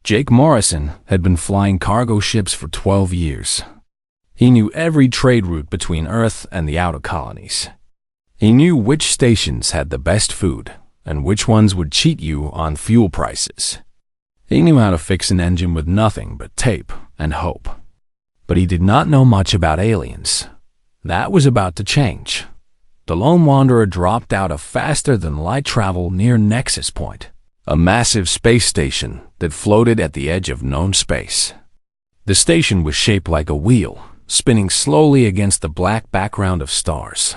Jake Morrison had been flying cargo ships for 12 years. He knew every trade route between Earth and the outer colonies. He knew which stations had the best food and which ones would cheat you on fuel prices. He knew how to fix an engine with nothing but tape and hope. But he did not know much about aliens. That was about to change. The Lone Wanderer dropped out of faster-than-light travel near Nexus Point, a massive space station that floated at the edge of known space. The station was shaped like a wheel, spinning slowly against the black background of stars.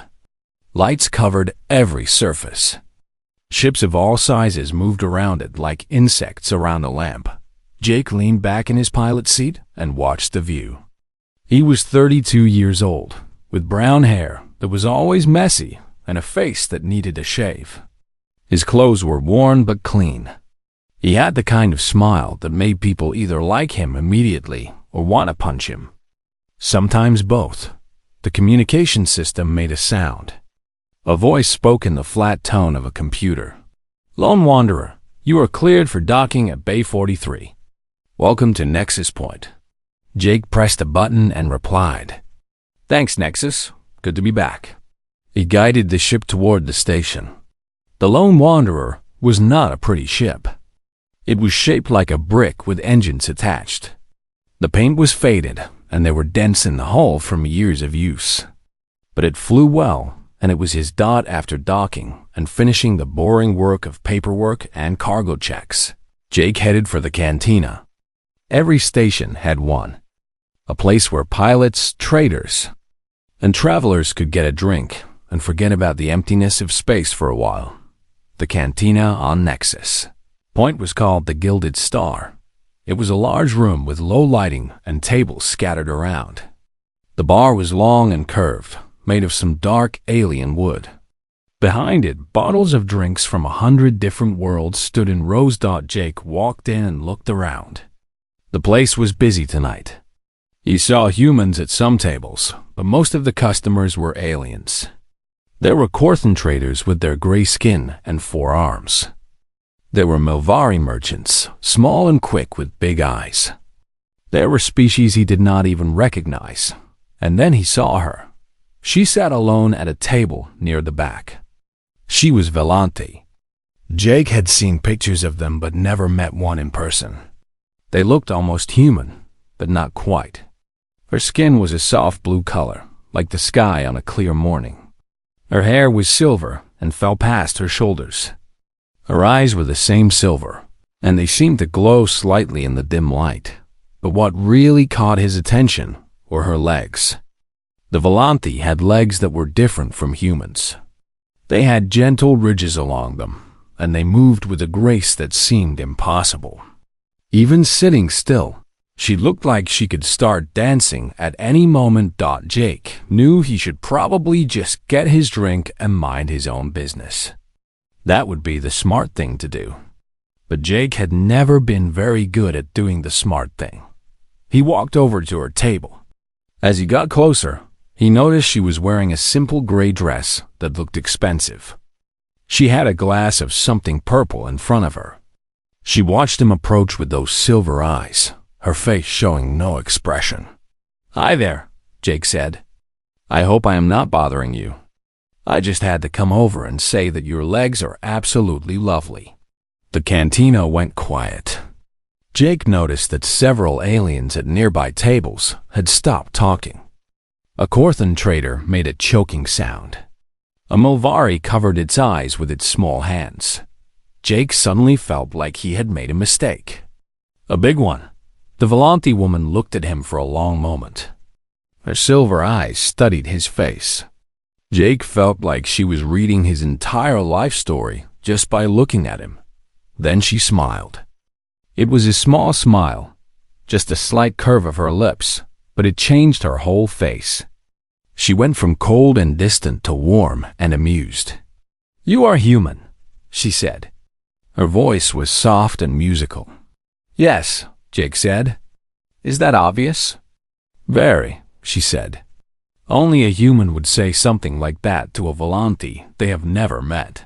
Lights covered every surface. Ships of all sizes moved around it like insects around a lamp. Jake leaned back in his pilot's seat and watched the view. He was 32 years old, with brown hair that was always messy and a face that needed a shave. His clothes were worn but clean. He had the kind of smile that made people either like him immediately or want to punch him. Sometimes both. The communication system made a sound. A voice spoke in the flat tone of a computer. "Lone Wanderer, you are cleared for docking at Bay 43. Welcome to Nexus Point." Jake pressed a button and replied, "Thanks, Nexus. Good to be back." He guided the ship toward the station. The Lone Wanderer was not a pretty ship. It was shaped like a brick with engines attached. The paint was faded, and there were dents in the hull from years of use. But it flew well, and it was his dot after docking and finishing the boring work of paperwork and cargo checks. Jake headed for the cantina. Every station had one, a place where pilots, traders, and travelers could get a drink and forget about the emptiness of space for a while. The cantina on Nexus Point was called the Gilded Star. It was a large room with low lighting and tables scattered around. The bar was long and curved, made of some dark alien wood. Behind it, bottles of drinks from 100 different worlds stood in rows. Jake walked in and looked around. The place was busy tonight. He saw humans at some tables, but most of the customers were aliens. There were Korthan traders with their gray skin and 4 arms. There were Milvari merchants, small and quick with big eyes. There were species he did not even recognize. And then he saw her. She sat alone at a table near the back. She was Velante. Jake had seen pictures of them but never met one in person. They looked almost human, but not quite. Her skin was a soft blue color, like the sky on a clear morning. Her hair was silver and fell past her shoulders. Her eyes were the same silver, and they seemed to glow slightly in the dim light. But what really caught his attention were her legs. The Velante had legs that were different from humans. They had gentle ridges along them, and they moved with a grace that seemed impossible. Even sitting still, she looked like she could start dancing at any moment. Jake knew he should probably just get his drink and mind his own business. That would be the smart thing to do. But Jake had never been very good at doing the smart thing. He walked over to her table. As he got closer, he noticed she was wearing a simple gray dress that looked expensive. She had a glass of something purple in front of her. She watched him approach with those silver eyes, her face showing no expression. "Hi there," Jake said. "I hope I am not bothering you. I just had to come over and say that your legs are absolutely lovely." The cantina went quiet. Jake noticed that several aliens at nearby tables had stopped talking. A Korthan trader made a choking sound. A Milvari covered its eyes with its small hands. Jake suddenly felt like he had made a mistake. A big one. The Velante woman looked at him for a long moment. Her silver eyes studied his face. Jake felt like she was reading his entire life story just by looking at him. Then she smiled. It was a small smile, just a slight curve of her lips, but it changed her whole face. She went from cold and distant to warm and amused. "You are human," she said. Her voice was soft and musical. "Yes," Jake said. "Is that obvious?" "Very," she said. Only a human would say something like that to a Velante they have never met.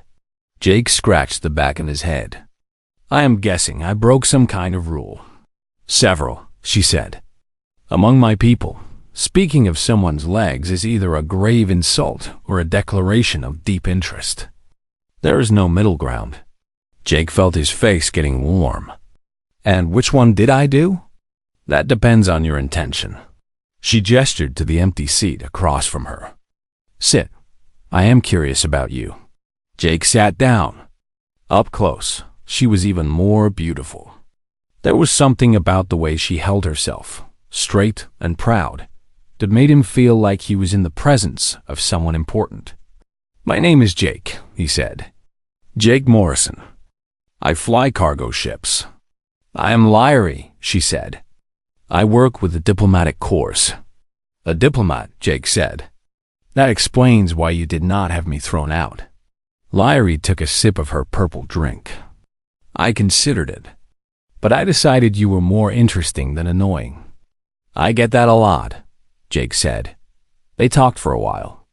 Jake scratched the back of his head. "I am guessing I broke some kind of rule. Several, she said. Among my people, speaking of someone's legs is either a grave insult or a declaration of deep interest. There is no middle ground. Jake felt his face getting warm. And which one did I do? That depends on your intention. She gestured to the empty seat across from her. Sit. I am curious about you. Jake sat down. Up close, she was even more beautiful. There was something about the way she held herself, straight and proud, that made him feel like he was in the presence of someone important. My name is Jake, he said. Jake Morrison. I fly cargo ships. I am Lyrie, she said. I work with the diplomatic corps. A diplomat, Jake said. That explains why you did not have me thrown out. Lyrie took a sip of her purple drink. I considered it, but I decided you were more interesting than annoying. I get that a lot, Jake said. They talked for a while.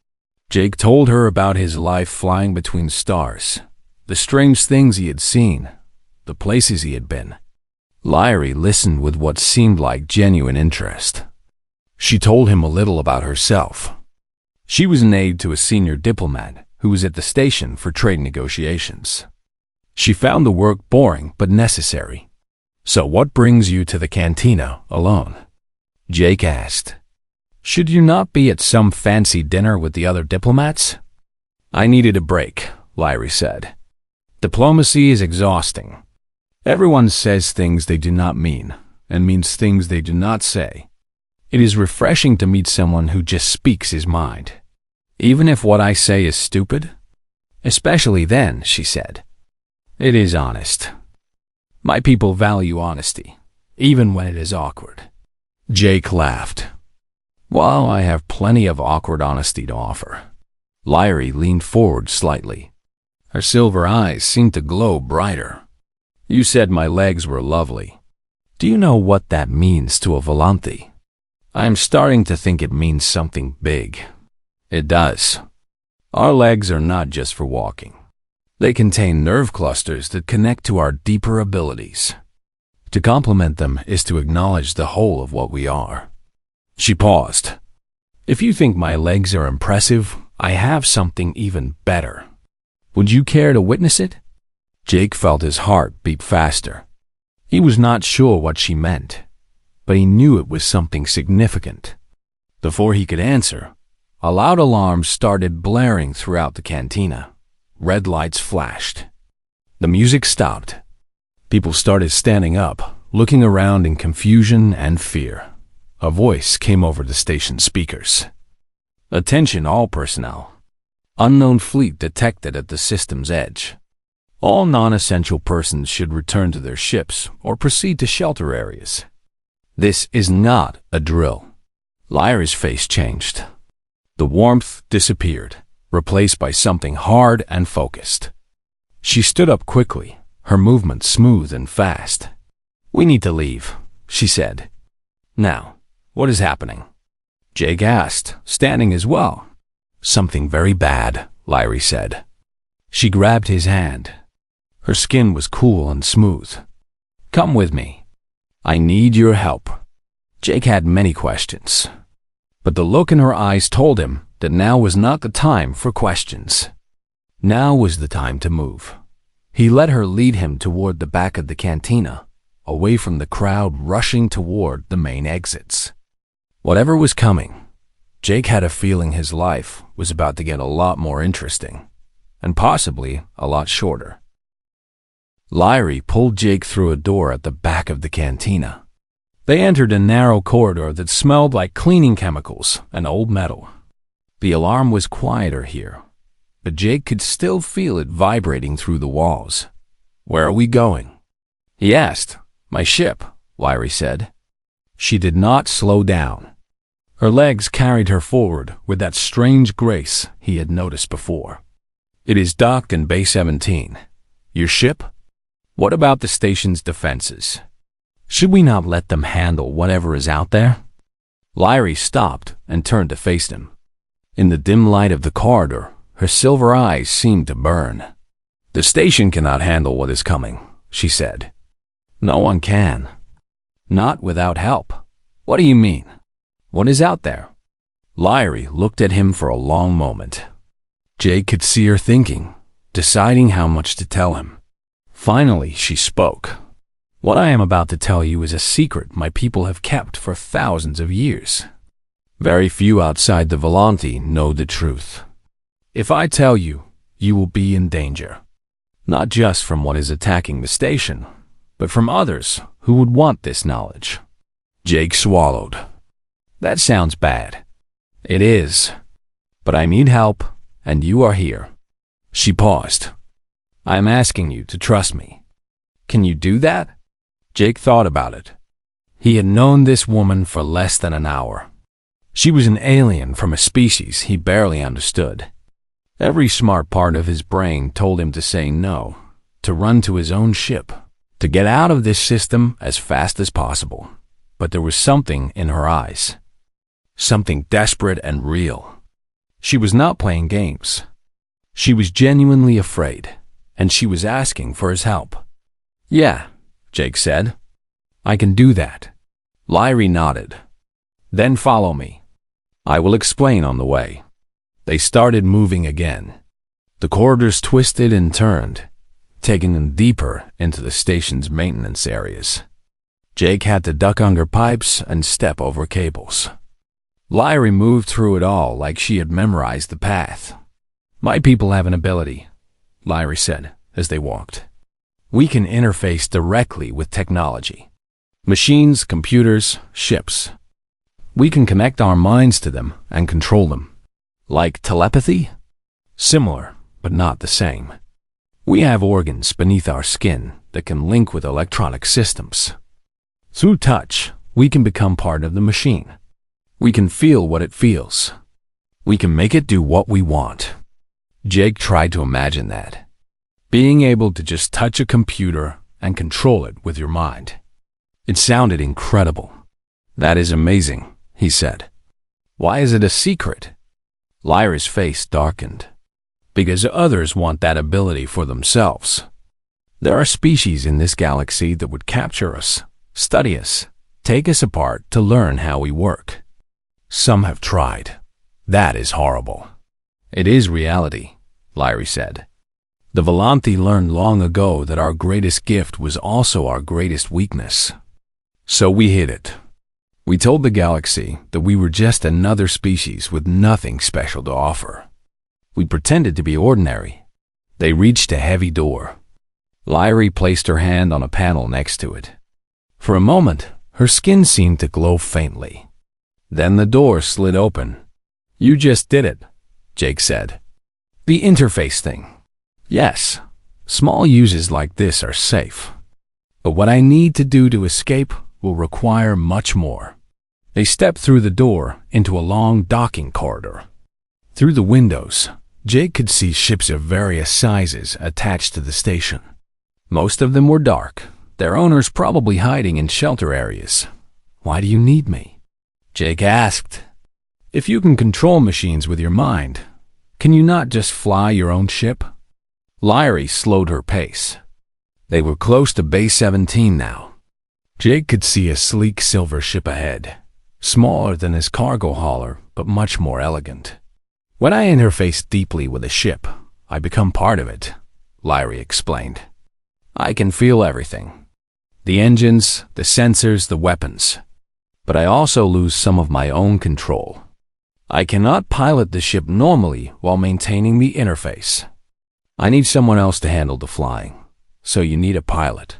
Jake told her about his life flying between stars, the strange things he had seen, the places he had been. Lyrie listened with what seemed like genuine interest. She told him a little about herself. She was an aide to a senior diplomat who was at the station for trade negotiations. She found the work boring but necessary. So what brings you to the cantina alone? Jake asked. Should you not be at some fancy dinner with the other diplomats? I needed a break, Lyrie said. Diplomacy is exhausting. Everyone says things they do not mean and means things they do not say. It is refreshing to meet someone who just speaks his mind, even if what I say is stupid. Especially then, she said. It is honest. My people value honesty, even when it is awkward. Jake laughed. Well, I have plenty of awkward honesty to offer. Lyrie leaned forward slightly. Her silver eyes seemed to glow brighter. You said my legs were lovely. Do you know what that means to a Volanthe? I am starting to think it means something big. It does. Our legs are not just for walking. They contain nerve clusters that connect to our deeper abilities. To compliment them is to acknowledge the whole of what we are. She paused. If you think my legs are impressive, I have something even better. Would you care to witness it? Jake felt his heart beat faster. He was not sure what she meant, but he knew it was something significant. Before he could answer, a loud alarm started blaring throughout the cantina. Red lights flashed. The music stopped. People started standing up, looking around in confusion and fear. A voice came over the station speakers. Attention all personnel. Unknown fleet detected at the system's edge. All non-essential persons should return to their ships or proceed to shelter areas. This is not a drill. Lyrie's face changed. The warmth disappeared, replaced by something hard and focused. She stood up quickly, her movement smooth and fast. We need to leave, she said. Now, what is happening? Jake asked, standing as well. Something very bad, Lyrie said. She grabbed his hand. Her skin was cool and smooth. Come with me. I need your help. Jake had many questions, but the look in her eyes told him that now was not the time for questions. Now was the time to move. He let her lead him toward the back of the cantina, away from the crowd rushing toward the main exits. Whatever was coming, Jake had a feeling his life was about to get a lot more interesting, and possibly a lot shorter. Lyrie pulled Jake through a door at the back of the cantina. They entered a narrow corridor that smelled like cleaning chemicals and old metal. The alarm was quieter here, but Jake could still feel it vibrating through the walls. Where are we going? He asked. My ship, Lyrie said. She did not slow down. Her legs carried her forward with that strange grace he had noticed before. It is docked in Bay 17. Your ship? What about the station's defenses? Should we not let them handle whatever is out there? Lyrie stopped and turned to face him. In the dim light of the corridor, her silver eyes seemed to burn. The station cannot handle what is coming, she said. No one can. Not without help. What do you mean? What is out there? Lyrie looked at him for a long moment. Jake could see her thinking, deciding how much to tell him. Finally, she spoke. What I am about to tell you is a secret my people have kept for thousands of years. Very few outside the Volanthi know the truth. If I tell you, you will be in danger. Not just from what is attacking the station, but from others who would want this knowledge. Jake swallowed. That sounds bad. It is. But I need help, and you are here. She paused. I am asking you to trust me. Can you do that? Jake thought about it. He had known this woman for less than an hour. She was an alien from a species he barely understood. Every smart part of his brain told him to say no, to run to his own ship, to get out of this system as fast as possible. But there was something in her eyes. Something desperate and real. She was not playing games. She was genuinely afraid, and she was asking for his help. Yeah, Jake said. I can do that. Lyrie nodded. Then follow me. I will explain on the way. They started moving again. The corridors twisted and turned, taking them deeper into the station's maintenance areas. Jake had to duck under pipes and step over cables. Lyrie moved through it all like she had memorized the path. My people have an ability, Lyrie said as they walked. We can interface directly with technology. Machines, computers, ships. We can connect our minds to them and control them. Like telepathy? Similar, but not the same. We have organs beneath our skin that can link with electronic systems. Through touch, we can become part of the machine. We can feel what it feels. We can make it do what we want. Jake tried to imagine that. Being able to just touch a computer and control it with your mind. It sounded incredible. That is amazing, he said. Why is it a secret? Lyrie's face darkened. Because others want that ability for themselves. There are species in this galaxy that would capture us, study us, take us apart to learn how we work. Some have tried. That is horrible. It is reality, Lyrie said. The Volanthi learned long ago that our greatest gift was also our greatest weakness. So we hid it. We told the galaxy that we were just another species with nothing special to offer. We pretended to be ordinary. They reached a heavy door. Lyrie placed her hand on a panel next to it. For a moment, her skin seemed to glow faintly. Then the door slid open. You just did it, Jake said. The interface thing. Yes, small uses like this are safe. But what I need to do to escape will require much more. They stepped through the door into a long docking corridor. Through the windows, Jake could see ships of various sizes attached to the station. Most of them were dark, their owners probably hiding in shelter areas. Why do you need me? Jake asked. If you can control machines with your mind, can you not just fly your own ship? Lyrie slowed her pace. They were close to Bay 17 now. Jake could see a sleek silver ship ahead, smaller than his cargo hauler, but much more elegant. When I interface deeply with a ship, I become part of it, Lyrie explained. I can feel everything. The engines, the sensors, the weapons. But I also lose some of my own control. I cannot pilot the ship normally while maintaining the interface. I need someone else to handle the flying, so you need a pilot.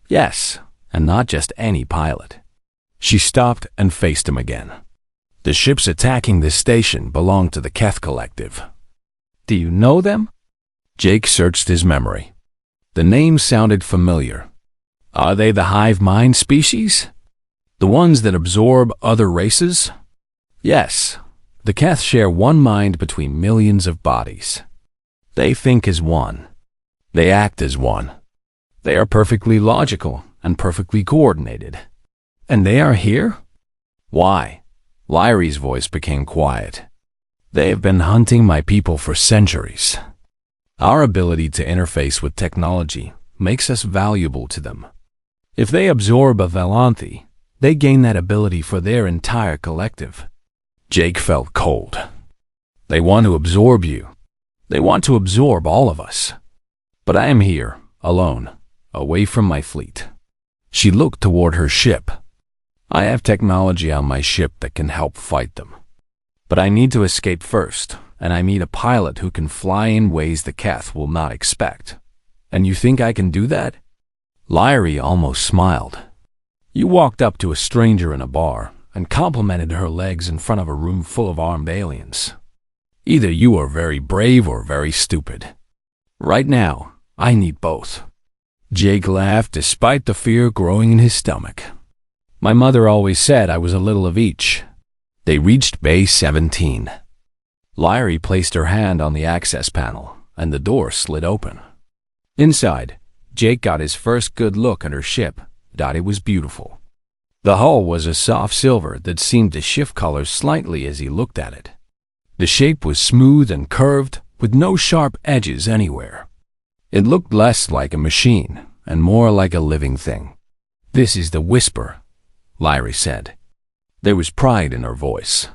Yes, and not just any pilot. She stopped and faced him again. The ships attacking this station belong to the Keth Collective. Do you know them? Jake searched his memory. The name sounded familiar. Are they the hive mind species? The ones that absorb other races? Yes, the Keth share one mind between millions of bodies. They think as one. They act as one. They are perfectly logical and perfectly coordinated. And they are here? Why? Lyrie's voice became quiet. They have been hunting my people for centuries. Our ability to interface with technology makes us valuable to them. If they absorb a Volanthi, They gain that ability for their entire collective. Jake felt cold. They want to absorb you. They want to absorb all of us. But I am here, alone, away from my fleet. She looked toward her ship. I have technology on my ship that can help fight them. But I need to escape first, and I need a pilot who can fly in ways the Keth will not expect. And you think I can do that? Lyrie almost smiled. You walked up to a stranger in a bar and complimented her legs in front of a room full of armed aliens. Either you are very brave or very stupid. Right now, I need both. Jake laughed despite the fear growing in his stomach. My mother always said I was a little of each. They reached Bay 17. Lyrie placed her hand on the access panel, and the door slid open. Inside, Jake got his first good look at her ship. It was beautiful. The hull was a soft silver that seemed to shift colors slightly as he looked at it. The shape was smooth and curved, with no sharp edges anywhere. It looked less like a machine and more like a living thing. This is the Whisper, Lyrie said. There was pride in her voice.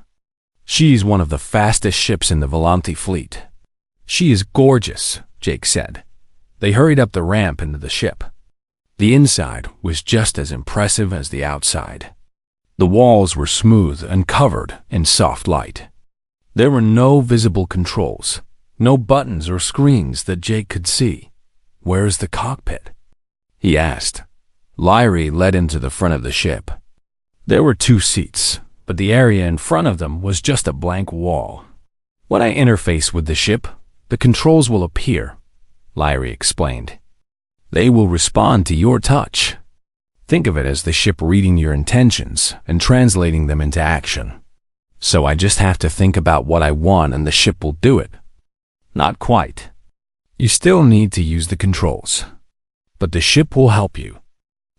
She's one of the fastest ships in the Volante fleet. She is gorgeous, Jake said. They hurried up the ramp into the ship. The inside was just as impressive as the outside. The walls were smooth and covered in soft light. There were no visible controls, no buttons or screens that Jake could see. Where's the cockpit? He asked. Lyrie led him to the front of the ship. There were 2 seats, but the area in front of them was just a blank wall. When I interface with the ship, the controls will appear, Lyrie explained. They will respond to your touch. Think of it as the ship reading your intentions and translating them into action. So I just have to think about what I want and the ship will do it. Not quite. You still need to use the controls. But the ship will help you.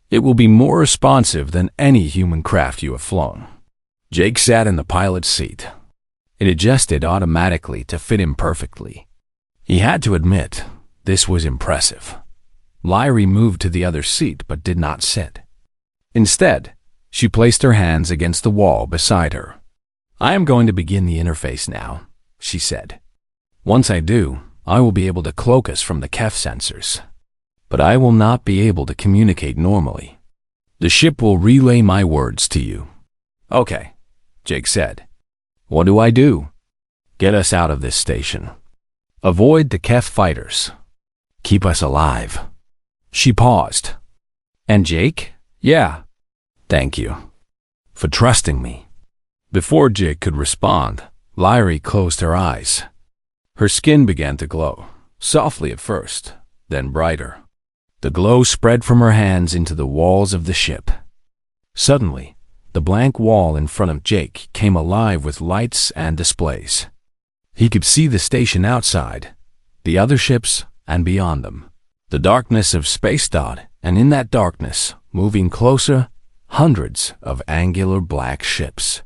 It will be more responsive than any human craft you have flown. Jake sat in the pilot's seat. It adjusted automatically to fit him perfectly. He had to admit, this was impressive. Lyrie moved to the other seat but did not sit. Instead, she placed her hands against the wall beside her. I am going to begin the interface now, she said. Once I do, I will be able to cloak us from the Keth sensors. But I will not be able to communicate normally. The ship will relay my words to you. Okay, Jake said. What do I do? Get us out of this station. Avoid the Keth fighters. Keep us alive. She paused. And Jake? Yeah. Thank you. For trusting me. Before Jake could respond, Lyrie closed her eyes. Her skin began to glow, softly at first, then brighter. The glow spread from her hands into the walls of the ship. Suddenly, the blank wall in front of Jake came alive with lights and displays. He could see the station outside, the other ships, and beyond them. The darkness of space, and in that darkness, moving closer, hundreds of angular black ships.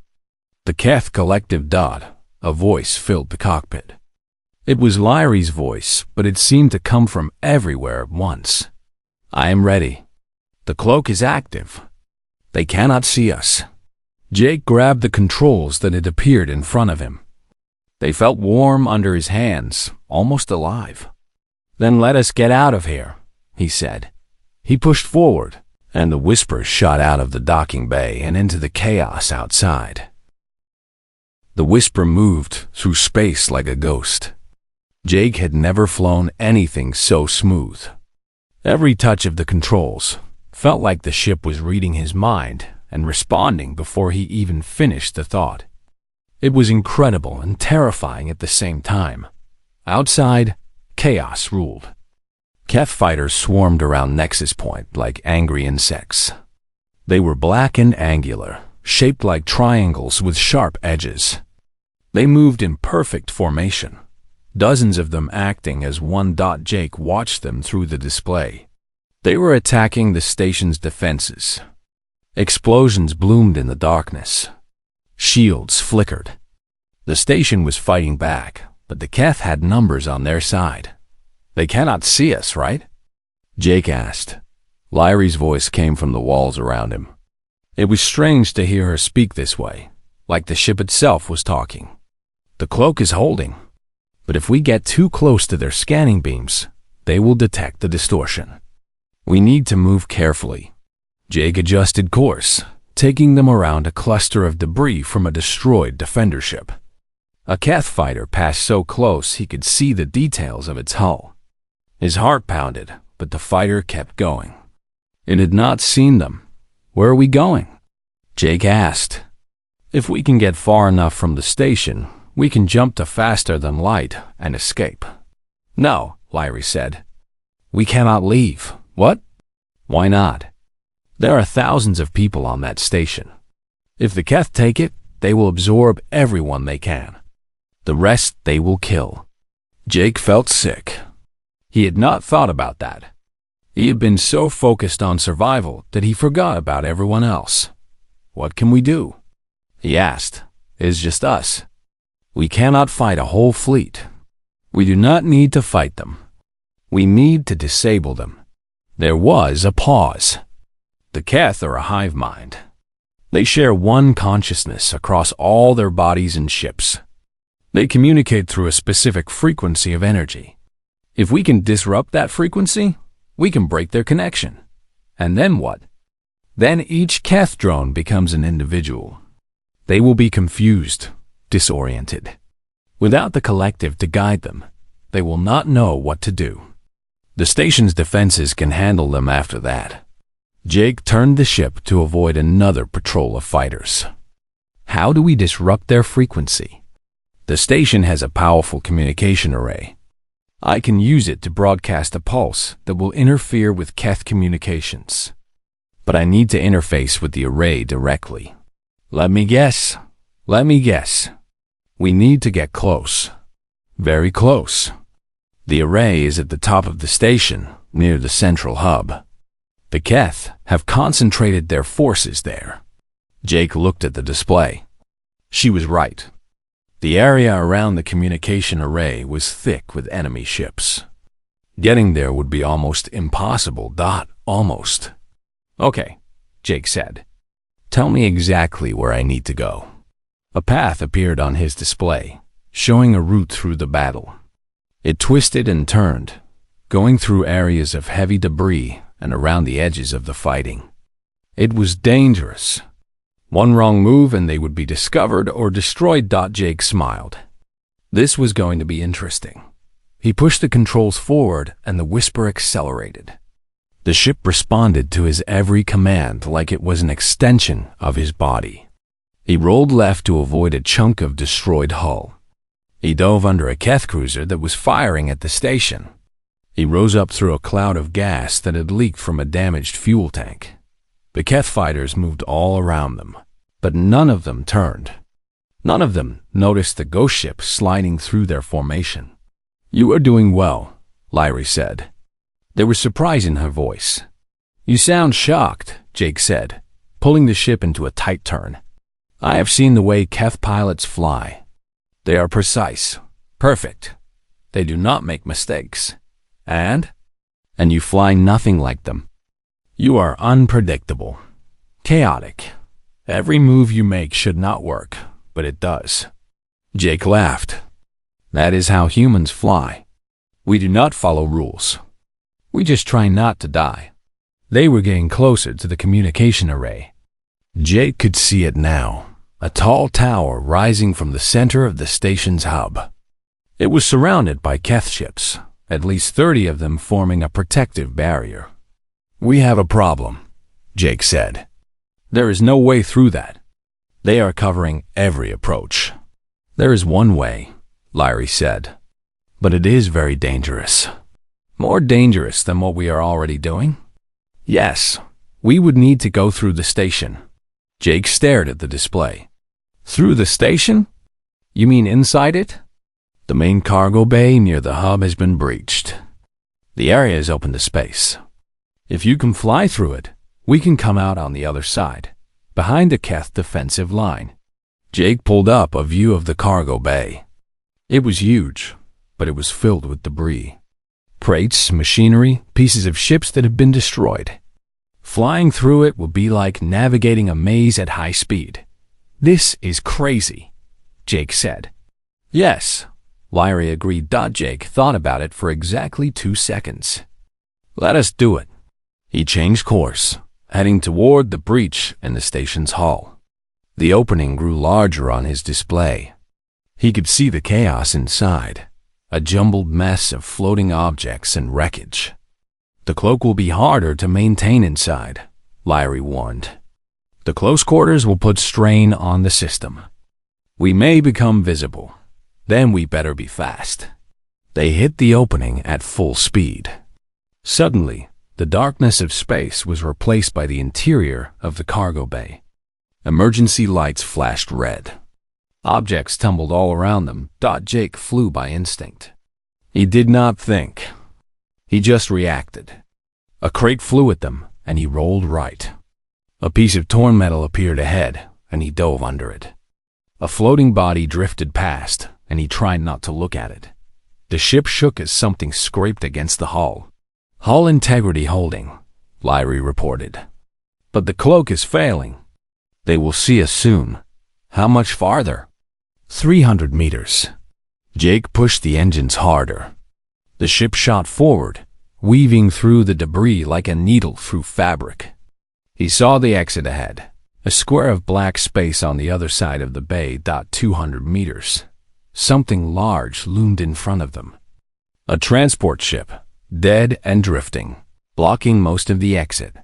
The Keth collective. A voice filled the cockpit. It was Lyrie's voice, but it seemed to come from everywhere at once. I am ready. The cloak is active. They cannot see us. Jake grabbed the controls that had appeared in front of him. They felt warm under his hands, almost alive. Then let us get out of here, he said. He pushed forward, and the Whisper shot out of the docking bay and into the chaos outside. The Whisper moved through space like a ghost. Jake had never flown anything so smooth. Every touch of the controls felt like the ship was reading his mind and responding before he even finished the thought. It was incredible and terrifying at the same time. Outside, chaos ruled. Keth fighters swarmed around Nexus Point like angry insects. They were black and angular, shaped like triangles with sharp edges. They moved in perfect formation, dozens of them acting as one. Jake watched them through the display. They were attacking the station's defenses. Explosions bloomed in the darkness. Shields flickered. The station was fighting back, but the Keth had numbers on their side. They cannot see us, right? Jake asked. Lyrie's voice came from the walls around him. It was strange to hear her speak this way, like the ship itself was talking. The cloak is holding, but if we get too close to their scanning beams, they will detect the distortion. We need to move carefully. Jake adjusted course, taking them around a cluster of debris from a destroyed defender ship. A Keth fighter passed so close he could see the details of its hull. His heart pounded, but the fighter kept going. It had not seen them. Where are we going? Jake asked. If we can get far enough from the station, we can jump to faster than light and escape. No, Lyrie said. We cannot leave. What? Why not? There are thousands of people on that station. If the Keth take it, they will absorb everyone they can. The rest they will kill. Jake felt sick. He had not thought about that. He had been so focused on survival that he forgot about everyone else. What can we do? He asked. It's just us. We cannot fight a whole fleet. We do not need to fight them. We need to disable them. There was a pause. The Keth are a hive mind. They share one consciousness across all their bodies and ships. They communicate through a specific frequency of energy. If we can disrupt that frequency, we can break their connection. And then what? Then each Keth drone becomes an individual. They will be confused, disoriented. Without the collective to guide them, they will not know what to do. The station's defenses can handle them after that. Jake turned the ship to avoid another patrol of fighters. How do we disrupt their frequency? The station has a powerful communication array. I can use it to broadcast a pulse that will interfere with Keth communications. But I need to interface with the array directly. Let me guess. We need to get close. Very close. The array is at the top of the station, near the central hub. The Keth have concentrated their forces there. Jake looked at the display. She was right. The area around the communication array was thick with enemy ships. Getting there would be almost impossible. Almost. Okay, Jake said. Tell me exactly where I need to go. A path appeared on his display, showing a route through the battle. It twisted and turned, going through areas of heavy debris and around the edges of the fighting. It was dangerous. One wrong move and they would be discovered or destroyed. Jake smiled. This was going to be interesting. He pushed the controls forward and the whisper accelerated. The ship responded to his every command like it was an extension of his body. He rolled left to avoid a chunk of destroyed hull. He dove under a Keth cruiser that was firing at the station. He rose up through a cloud of gas that had leaked from a damaged fuel tank. The Keth fighters moved all around them, but none of them turned. None of them noticed the ghost ship sliding through their formation. You are doing well, Lyrie said. There was surprise in her voice. You sound shocked, Jake said, pulling the ship into a tight turn. I have seen the way Keth pilots fly. They are precise, perfect. They do not make mistakes. And you fly nothing like them. You are unpredictable, chaotic. Every move you make should not work, but it does. Jake laughed. That is how humans fly. We do not follow rules. We just try not to die. They were getting closer to the communication array. Jake could see it now, a tall tower rising from the center of the station's hub. It was surrounded by Keth ships, at least 30 of them forming a protective barrier. We have a problem, Jake said. There is no way through that. They are covering every approach. There is one way, Lyrie said, but it is very dangerous. More dangerous than what we are already doing? Yes, we would need to go through the station. Jake stared at the display. Through the station? You mean inside it? The main cargo bay near the hub has been breached. The area is open to space. If you can fly through it, we can come out on the other side, behind the Keth defensive line. Jake pulled up a view of the cargo bay. It was huge, but it was filled with debris. Crates, machinery, pieces of ships that had been destroyed. Flying through it would be like navigating a maze at high speed. This is crazy, Jake said. Yes, Lyrie agreed. Jake thought about it for exactly 2 seconds. Let us do it. He changed course, heading toward the breach in the station's hull. The opening grew larger on his display. He could see the chaos inside, a jumbled mess of floating objects and wreckage. The cloak will be harder to maintain inside, Lyrie warned. The close quarters will put strain on the system. We may become visible. Then we better be fast. They hit the opening at full speed. Suddenly, the darkness of space was replaced by the interior of the cargo bay. Emergency lights flashed red. Objects tumbled all around them. Jake flew by instinct. He did not think. He just reacted. A crate flew at them, and he rolled right. A piece of torn metal appeared ahead, and he dove under it. A floating body drifted past, and he tried not to look at it. The ship shook as something scraped against the hull. Hull integrity holding, Lyrie reported. But the cloak is failing. They will see us soon. How much farther? 300 meters. Jake pushed the engines harder. The ship shot forward, weaving through the debris like a needle through fabric. He saw the exit ahead, a square of black space on the other side of the bay. 200 meters. Something large loomed in front of them. A transport ship, dead and drifting, blocking most of the exit.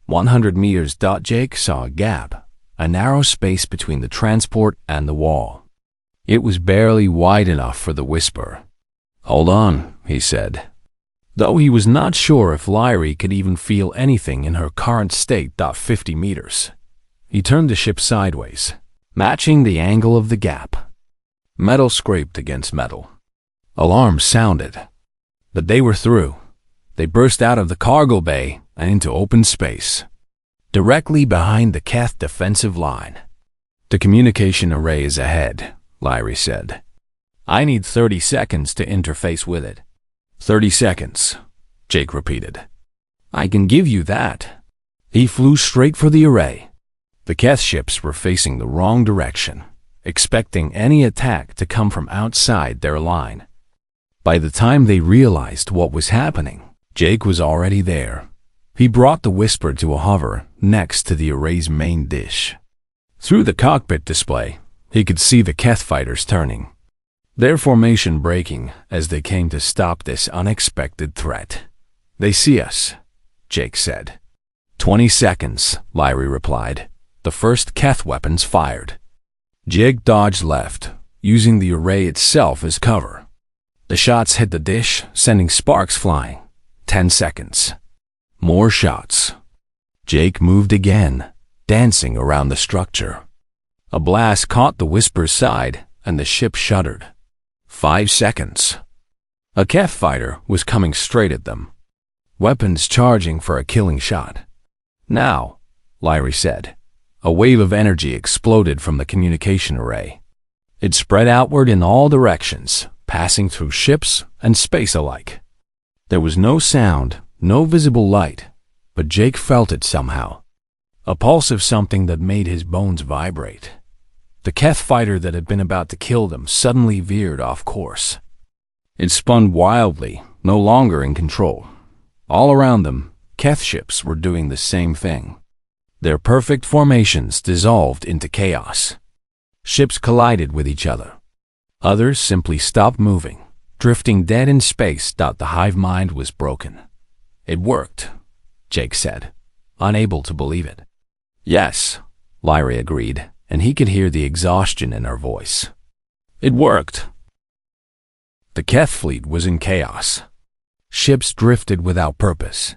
100 meters. Jake saw a gap, a narrow space between the transport and the wall. It was barely wide enough for the whisper. Hold on, he said. Though he was not sure if Lyrie could even feel anything in her current state. 50 meters. He turned the ship sideways, matching the angle of the gap. Metal scraped against metal. Alarms sounded. But they were through. They burst out of the cargo bay and into open space, directly behind the Keth defensive line. The communication array is ahead, Lyrie said. I need 30 seconds to interface with it. 30 seconds, Jake repeated. I can give you that. He flew straight for the array. The Keth ships were facing the wrong direction, expecting any attack to come from outside their line. By the time they realized what was happening, Jake was already there. He brought the Whisper to a hover next to the array's main dish. Through the cockpit display, he could see the Keth fighters turning, their formation breaking as they came to stop this unexpected threat. They see us, Jake said. 20 seconds, Lyrie replied. The first Keth weapons fired. Jake dodged left, using the array itself as cover. The shots hit the dish, sending sparks flying. 10 seconds. More shots. Jake moved again, dancing around the structure. A blast caught the Whisper's side, and the ship shuddered. 5 seconds. A Keth fighter was coming straight at them, weapons charging for a killing shot. Now, Lyrie said. A wave of energy exploded from the communication array. It spread outward in all directions, passing through ships and space alike. There was no sound, no visible light, but Jake felt it somehow. A pulse of something that made his bones vibrate. The Keth fighter that had been about to kill them suddenly veered off course. It spun wildly, no longer in control. All around them, Keth ships were doing the same thing. Their perfect formations dissolved into chaos. Ships collided with each other. Others simply stopped moving, drifting dead in space. The hive mind was broken. It worked, Jake said, unable to believe it. Yes, Lyrie agreed, and he could hear the exhaustion in her voice. It worked. The Keth fleet was in chaos. Ships drifted without purpose.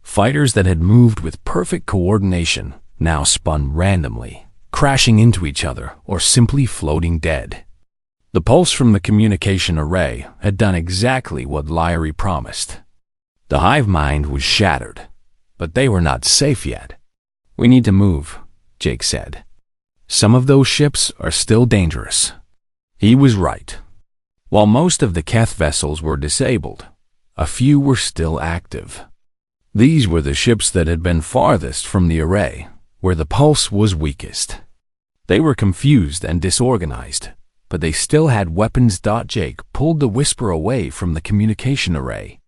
Fighters that had moved with perfect coordination now spun randomly, crashing into each other or simply floating dead. The pulse from the communication array had done exactly what Lyrie promised. The hive mind was shattered, but they were not safe yet. We need to move, Jake said. Some of those ships are still dangerous. He was right. While most of the Keth vessels were disabled, a few were still active. These were the ships that had been farthest from the array, where the pulse was weakest. They were confused and disorganized, but they still had weapons. Jake pulled the Whisper away from the communication array.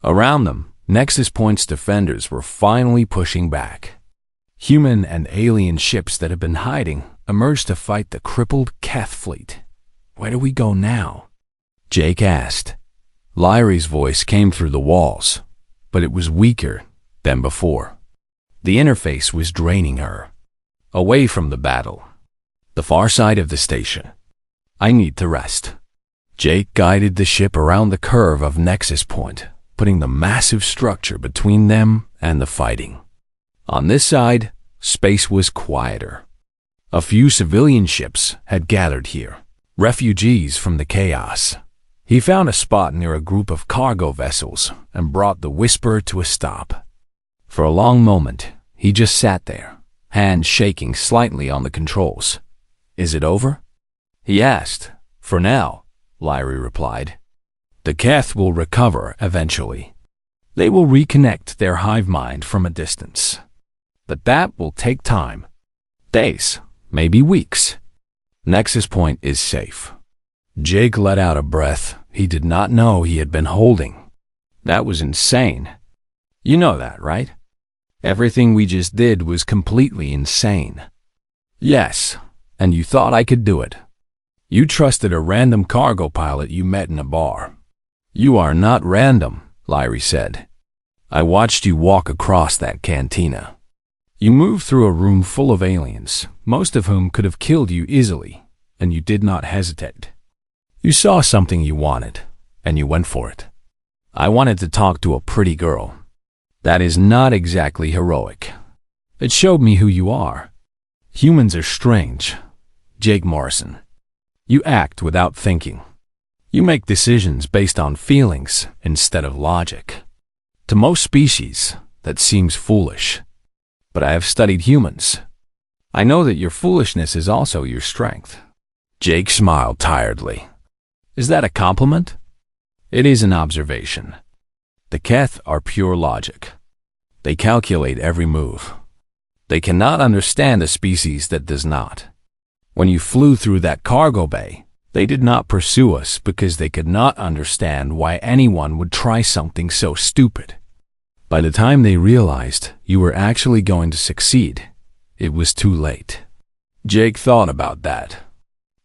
Around them, Nexus Point's defenders were finally pushing back. Human and alien ships that had been hiding emerged to fight the crippled Keth fleet. "Where do we go now?" Jake asked. Lyrie's voice came through the walls, but it was weaker than before. The interface was draining her. "Away from the battle. The far side of the station. I need to rest." Jake guided the ship around the curve of Nexus Point, putting the massive structure between them and the fighting. On this side, space was quieter. A few civilian ships had gathered here, refugees from the chaos. He found a spot near a group of cargo vessels and brought the Whisper to a stop. For a long moment, he just sat there, hands shaking slightly on the controls. "Is it over?" he asked. "For now," Lyrie replied. "The Keth will recover eventually. They will reconnect their hive mind from a distance. But that will take time. Days, maybe weeks. Nexus Point is safe." Jake let out a breath he did not know he had been holding. That was insane. You know that, right? Everything we just did was completely insane. Yes, and you thought I could do it. You trusted a random cargo pilot you met in a bar. "You are not random," Lyrie said. "I watched you walk across that cantina. You moved through a room full of aliens, most of whom could have killed you easily, and you did not hesitate. You saw something you wanted, and you went for it. I wanted to talk to a pretty girl. That is not exactly heroic. It showed me who you are. Humans are strange, Jake Morrison. You act without thinking. You make decisions based on feelings instead of logic. To most species, that seems foolish. But I have studied humans. I know that your foolishness is also your strength." Jake smiled tiredly. "Is that a compliment?" "It is an observation. The Keth are pure logic. They calculate every move. They cannot understand a species that does not. When you flew through that cargo bay, they did not pursue us because they could not understand why anyone would try something so stupid. By the time they realized you were actually going to succeed, it was too late." Jake thought about that.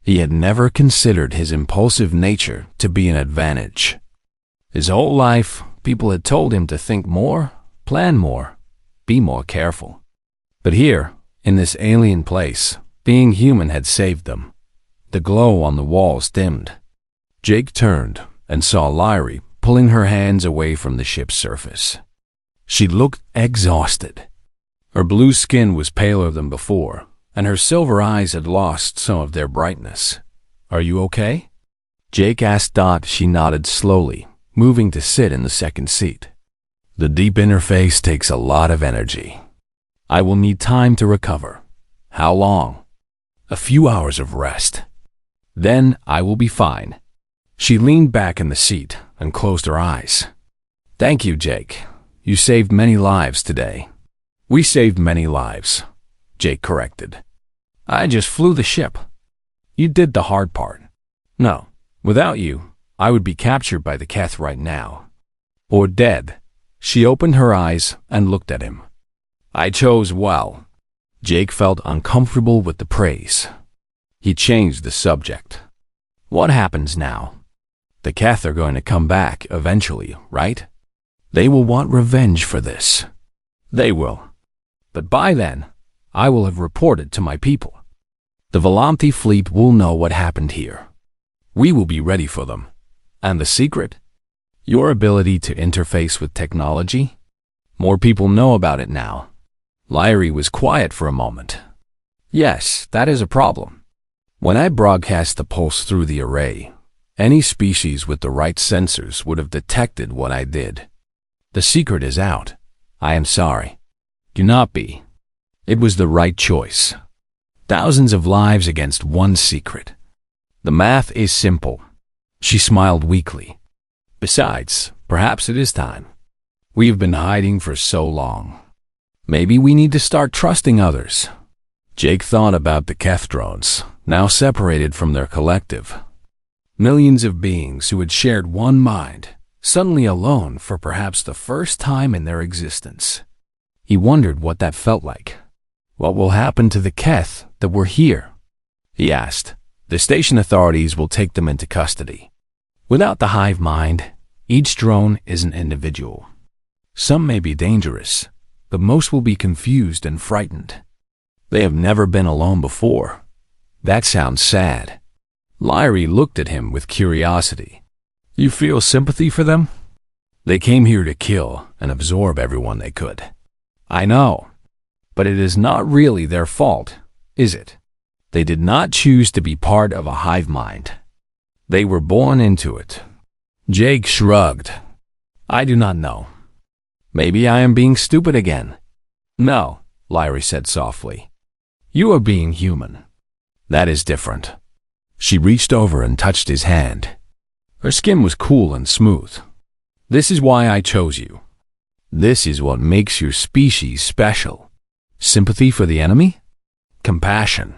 He had never considered his impulsive nature to be an advantage. His whole life, people had told him to think more, plan more, be more careful. But here, in this alien place, being human had saved them. The glow on the walls dimmed. Jake turned and saw Lyrie pulling her hands away from the ship's surface. She looked exhausted. Her blue skin was paler than before, and her silver eyes had lost some of their brightness. "Are you okay?" Jake asked. She nodded slowly, moving to sit in the second seat. "The deep interface takes a lot of energy. I will need time to recover." "How long?" "A few hours of rest. Then I will be fine." She leaned back in the seat and closed her eyes. "Thank you, Jake. You saved many lives today." "We saved many lives," Jake corrected. "I just flew the ship. You did the hard part." "No, without you, I would be captured by the Keth right now. Or dead." She opened her eyes and looked at him. "I chose well." Jake felt uncomfortable with the praise. He changed the subject. "What happens now? The Keth are going to come back eventually, right? They will want revenge for this." "They will. But by then, I will have reported to my people. The Volanti fleet will know what happened here. We will be ready for them. And the secret? Your ability to interface with technology? More people know about it now." Lyrie was quiet for a moment. "Yes, that is a problem. When I broadcast the pulse through the array, any species with the right sensors would have detected what I did. The secret is out. I am sorry. Do not be. It was the right choice. Thousands of lives against one secret. The math is simple." She smiled weakly. "Besides, perhaps it is time. We've been hiding for so long. Maybe we need to start trusting others. Jake thought about the Keth drones, now separated from their collective. Millions of beings who had shared one mind, suddenly alone for perhaps the first time in their existence. He wondered what that felt like. What will happen to the Keth that were here? He asked. The station authorities will take them into custody. Without the hive mind, each drone is an individual. Some may be dangerous, but most will be confused and frightened. They have never been alone before. That sounds sad. Lyrie looked at him with curiosity. You feel sympathy for them? They came here to kill and absorb everyone they could. I know, but it is not really their fault, is it? They did not choose to be part of a hive mind. They were born into it. Jake shrugged. I do not know. Maybe I am being stupid again. No, Lyrie said softly. You are being human. That is different. She reached over and touched his hand. Her skin was cool and smooth. This is why I chose you. This is what makes your species special. Sympathy for the enemy? Compassion.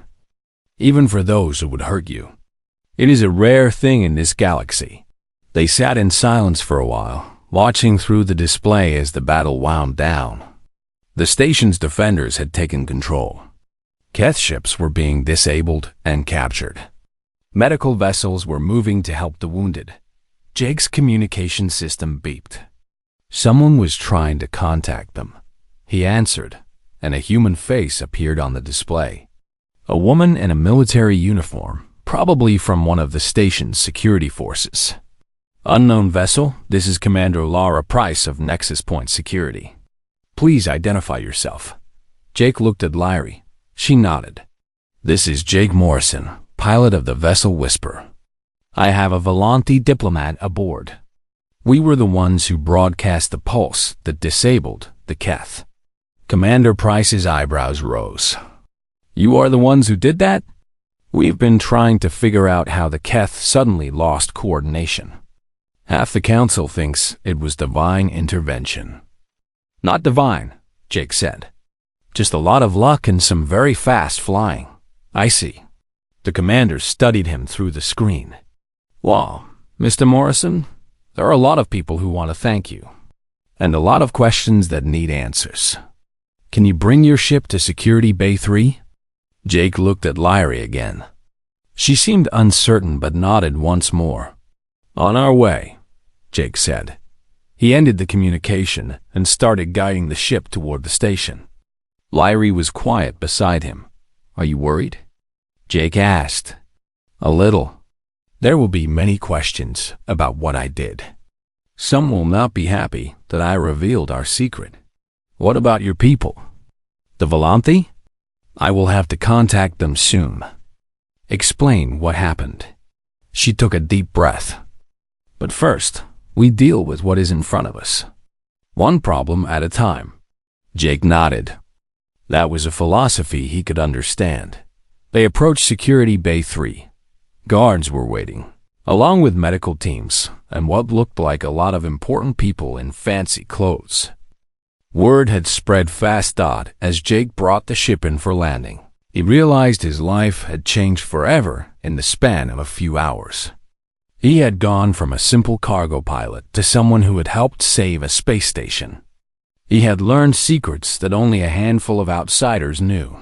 Even for those who would hurt you. It is a rare thing in this galaxy. They sat in silence for a while, watching through the display as the battle wound down. The station's defenders had taken control. Keth ships were being disabled and captured. Medical vessels were moving to help the wounded. Jake's communication system beeped. Someone was trying to contact them. He answered, and a human face appeared on the display. A woman in a military uniform, probably from one of the station's security forces. Unknown vessel, this is Commander Laura Price of Nexus Point Security. Please identify yourself. Jake looked at Lyrie. She nodded. This is Jake Morrison, pilot of the vessel Whisper. I have a Volanti diplomat aboard. We were the ones who broadcast the pulse that disabled the Keth. Commander Price's eyebrows rose. You are the ones who did that? We've been trying to figure out how the Keth suddenly lost coordination. Half the council thinks it was divine intervention. Not divine, Jake said. Just a lot of luck and some very fast flying. I see. The commander studied him through the screen. Well, Mr. Morrison, there are a lot of people who want to thank you. And a lot of questions that need answers. Can you bring your ship to Security Bay 3? Jake looked at Lyrie again. She seemed uncertain but nodded once more. On our way, Jake said. He ended the communication and started guiding the ship toward the station. Lyrie was quiet beside him. Are you worried? Jake asked. A little. There will be many questions about what I did. Some will not be happy that I revealed our secret. What about your people? The Volanti? I will have to contact them soon. Explain what happened. She took a deep breath. But first, we deal with what is in front of us. One problem at a time. Jake nodded. That was a philosophy he could understand. They approached Security Bay 3. Guards were waiting, along with medical teams and what looked like a lot of important people in fancy clothes. Word had spread fast as Jake brought the ship in for landing. He realized his life had changed forever in the span of a few hours. He had gone from a simple cargo pilot to someone who had helped save a space station. He had learned secrets that only a handful of outsiders knew.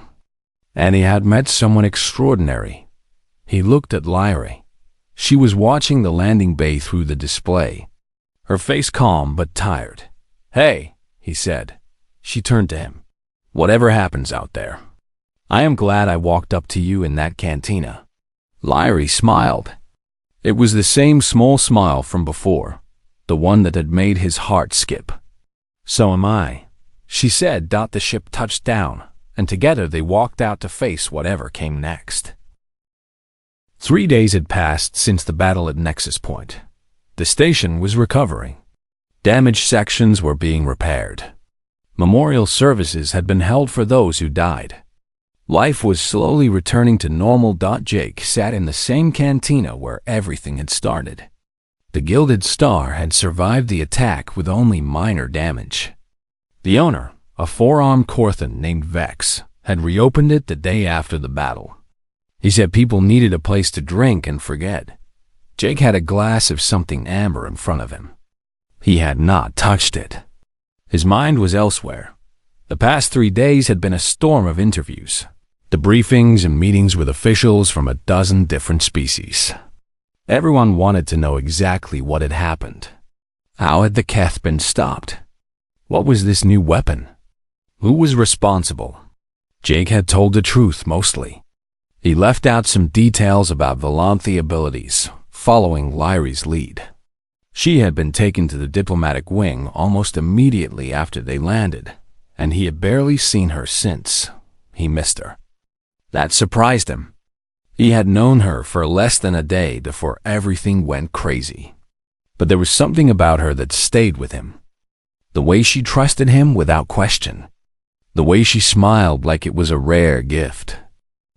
And he had met someone extraordinary. He looked at Lyrie. She was watching the landing bay through the display, her face calm but tired. Hey, he said. She turned to him. Whatever happens out there, I am glad I walked up to you in that cantina. Lyrie smiled. It was the same small smile from before, the one that had made his heart skip. So am I, she said. The ship touched down, and together they walked out to face whatever came next. 3 days had passed since the battle at Nexus Point. The station was recovering. Damaged sections were being repaired. Memorial services had been held for those who died. Life was slowly returning to normal. Jake sat in the same cantina where everything had started. The Gilded Star had survived the attack with only minor damage. The owner, a four-armed Korthan named Vex, had reopened it the day after the battle. He said people needed a place to drink and forget. Jake had a glass of something amber in front of him. He had not touched it. His mind was elsewhere. The past 3 days had been a storm of interviews, debriefings and meetings with officials from a dozen different species. Everyone wanted to know exactly what had happened. How had the Keth been stopped? What was this new weapon? Who was responsible? Jake had told the truth mostly. He left out some details about Volanthe abilities, following Lyri's lead. She had been taken to the diplomatic wing almost immediately after they landed, and he had barely seen her since. He missed her. That surprised him. He had known her for less than a day before everything went crazy. But there was something about her that stayed with him. The way she trusted him without question. The way she smiled like it was a rare gift.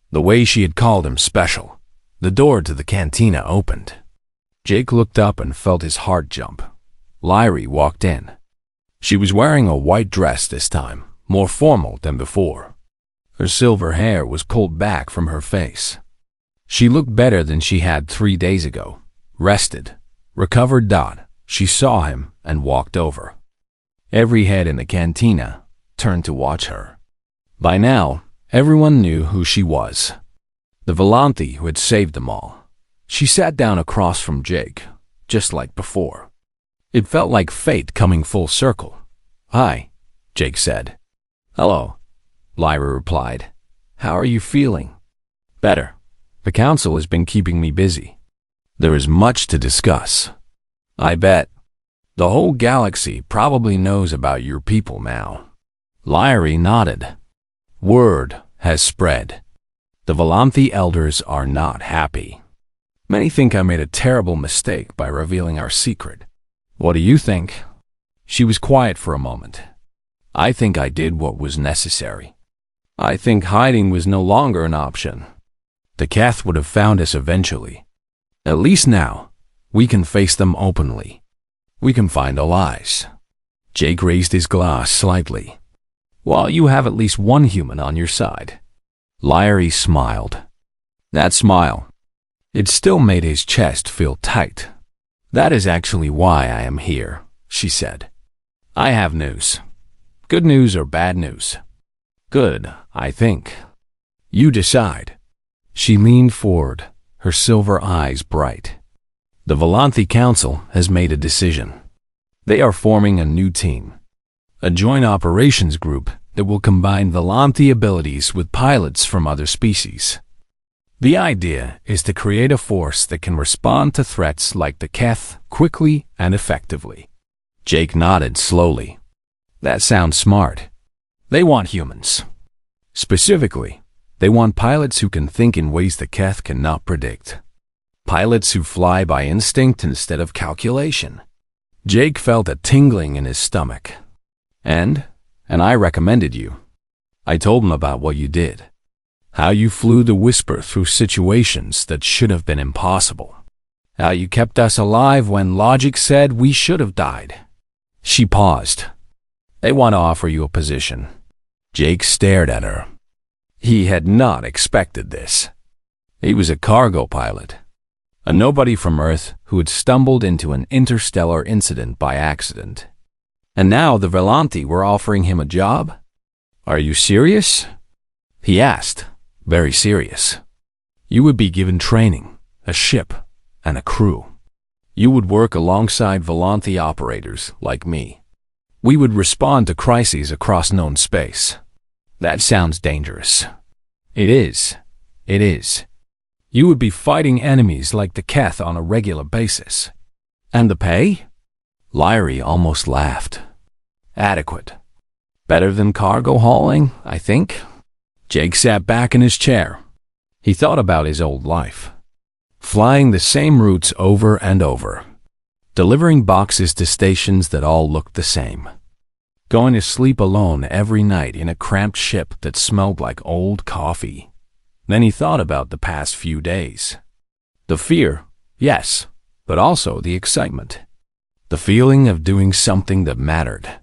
The way she had called him special. The door to the cantina opened. Jake looked up and felt his heart jump. Lyri walked in. She was wearing a white dress this time, more formal than before. Her silver hair was pulled back from her face. She looked better than she had 3 days ago. Rested, recovered. She saw him and walked over. Every head in the cantina turned to watch her. By now, everyone knew who she was. The Volanthe who had saved them all. She sat down across from Jake, just like before. It felt like fate coming full circle. "Hi," Jake said. "Hello," Lyra replied. "How are you feeling?" "Better. The council has been keeping me busy. There is much to discuss." "I bet. The whole galaxy probably knows about your people now." Lyri nodded. "Word has spread. The Volanthe elders are not happy. Many think I made a terrible mistake by revealing our secret. What do you think?" She was quiet for a moment. "I think I did what was necessary. I think hiding was no longer an option. The Keth would have found us eventually. At least now, we can face them openly. We can find our lies." Jake raised his glass slightly. "Well, you have at least one human on your side." Lyri smiled. That smile, it still made his chest feel tight. "That is actually why I am here," she said. "I have news. Good news or bad news?" "Good, I think. You decide." She leaned forward, her silver eyes bright. "The Volanthe Council has made a decision. They are forming a new team. A joint operations group that will combine Volanthe abilities with pilots from other species. The idea is to create a force that can respond to threats like the Keth quickly and effectively." Jake nodded slowly. "That sounds smart. They want humans. Specifically, they want pilots who can think in ways the Keth cannot predict. Pilots who fly by instinct instead of calculation." Jake felt a tingling in his stomach. And I recommended you. I told him about what you did. How you flew the Whisper through situations that should have been impossible. How you kept us alive when logic said we should have died." She paused. "They want to offer you a position." Jake stared at her. He had not expected this. He was a cargo pilot, a nobody from Earth who had stumbled into an interstellar incident by accident. And now the Volanthe were offering him a job? "Are you serious?" he asked. "Very serious. You would be given training, a ship, and a crew. You would work alongside Volanthe operators like me. We would respond to crises across known space." "That sounds dangerous." "It is. It is. You would be fighting enemies like the Keth on a regular basis." "And the pay?" Lyri almost laughed. "Adequate. Better than cargo hauling, I think." Jake sat back in his chair. He thought about his old life. Flying the same routes over and over. Delivering boxes to stations that all looked the same. Going to sleep alone every night in a cramped ship that smelled like old coffee. Then he thought about the past few days. The fear, yes, but also the excitement. The feeling of doing something that mattered.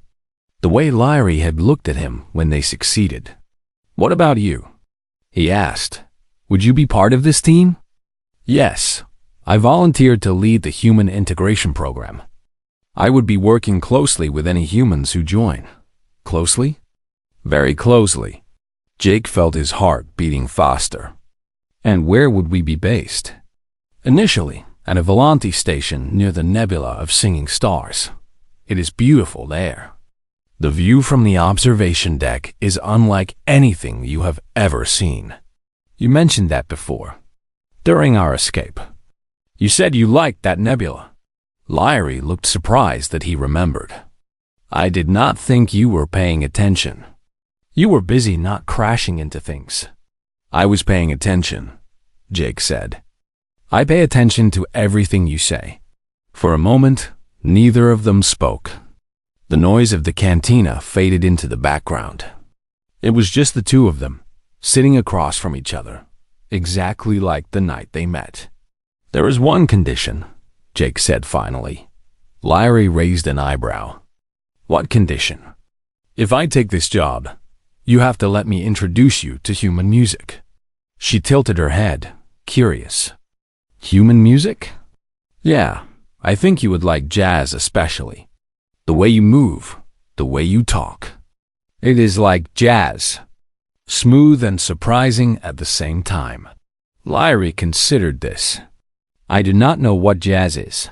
The way Lyrie had looked at him when they succeeded. "What about you?" he asked. "Would you be part of this team?" "Yes. I volunteered to lead the human integration program. I would be working closely with any humans who join." "Closely?" "Very closely." Jake felt his heart beating faster. "And where would we be based?" "Initially, at a Volanti station near the nebula of singing stars. It is beautiful there. The view from the observation deck is unlike anything you have ever seen. You mentioned that before, during our escape. You said you liked that nebula." Lyrie looked surprised that he remembered. "I did not think you were paying attention. You were busy not crashing into things." "I was paying attention," Jake said. "I pay attention to everything you say." For a moment, neither of them spoke. The noise of the cantina faded into the background. It was just the two of them, sitting across from each other, exactly like the night they met. "There is one condition," Jake said finally. Lyrie raised an eyebrow. "What condition?" "If I take this job, you have to let me introduce you to human music." She tilted her head, curious. "Human music?" "Yeah, I think you would like jazz especially. The way you move, the way you talk. It is like jazz. Smooth and surprising at the same time." Lyrie considered this. "I do not know what jazz is."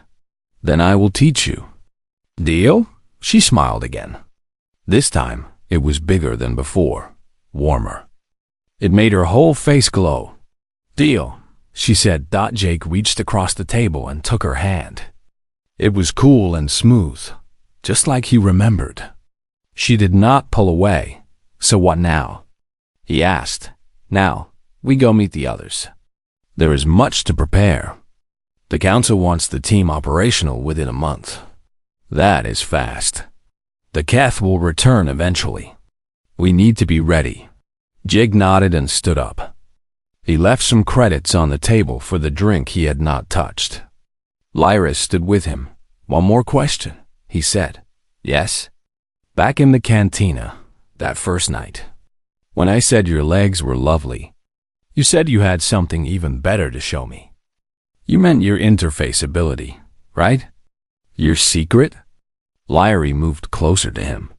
"Then I will teach you." "Deal?" She smiled again. This time, it was bigger than before, warmer. It made her whole face glow. "Deal," she said. Jake reached across the table and took her hand. It was cool and smooth, just like he remembered. She did not pull away. "So what now?" he asked. "Now, we go meet the others. There is much to prepare. The council wants the team operational within a month. That is fast. The Keth will return eventually. We need to be ready." Jake nodded and stood up. He left some credits on the table for the drink he had not touched. Lyra stood with him. "One more question," he said. "Yes?" "Back in the cantina, that first night, when I said your legs were lovely, you said you had something even better to show me. You meant your interface ability, right? Your secret?" Lyrie moved closer to him,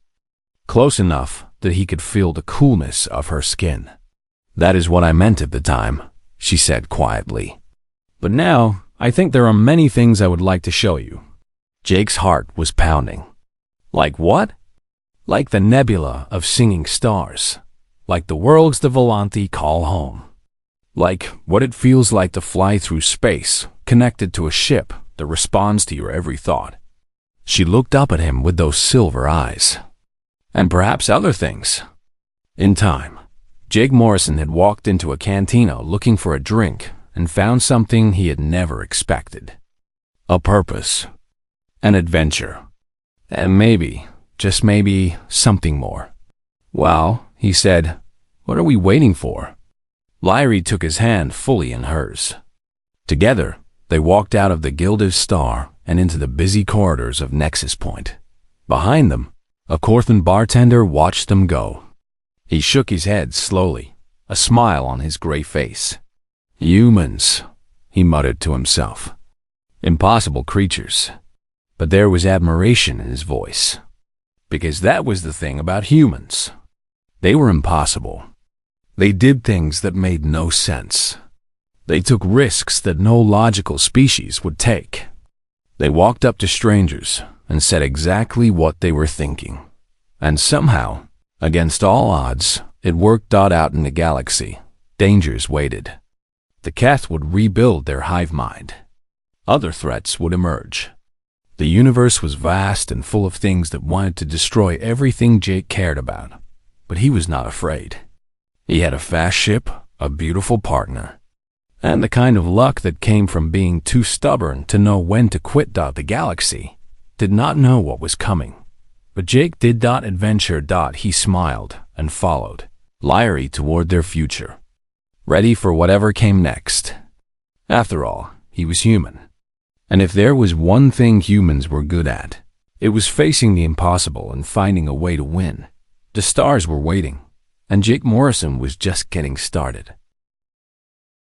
close enough that he could feel the coolness of her skin. "That is what I meant at the time," she said quietly. "But now, I think there are many things I would like to show you." Jake's heart was pounding. "Like what?" "Like the nebula of singing stars. Like the worlds the Volanti call home. Like what it feels like to fly through space, connected to a ship that responds to your every thought." She looked up at him with those silver eyes. "And perhaps other things." In time, Jake Morrison had walked into a cantina looking for a drink and found something he had never expected. A purpose. An adventure. And maybe, just maybe, something more. "Well," he said, "what are we waiting for?" Lyrie took his hand fully in hers. Together, they walked out of the Gilded Star and into the busy corridors of Nexus Point. Behind them, a Corthan bartender watched them go. He shook his head slowly, a smile on his gray face. "Humans," he muttered to himself. "Impossible creatures." But there was admiration in his voice. Because that was the thing about humans. They were impossible. They did things that made no sense. They took risks that no logical species would take. They walked up to strangers and said exactly what they were thinking. And somehow, against all odds, it worked out in the galaxy. Dangers waited. The Keth would rebuild their hive mind. Other threats would emerge. The universe was vast and full of things that wanted to destroy everything Jake cared about. But he was not afraid. He had a fast ship, a beautiful partner, and the kind of luck that came from being too stubborn to know when to quit. The galaxy did not know what was coming. But Jake did. Adventure. He smiled and followed Lyrie toward their future, ready for whatever came next. After all, he was human. And if there was one thing humans were good at, it was facing the impossible and finding a way to win. The stars were waiting, and Jake Morrison was just getting started.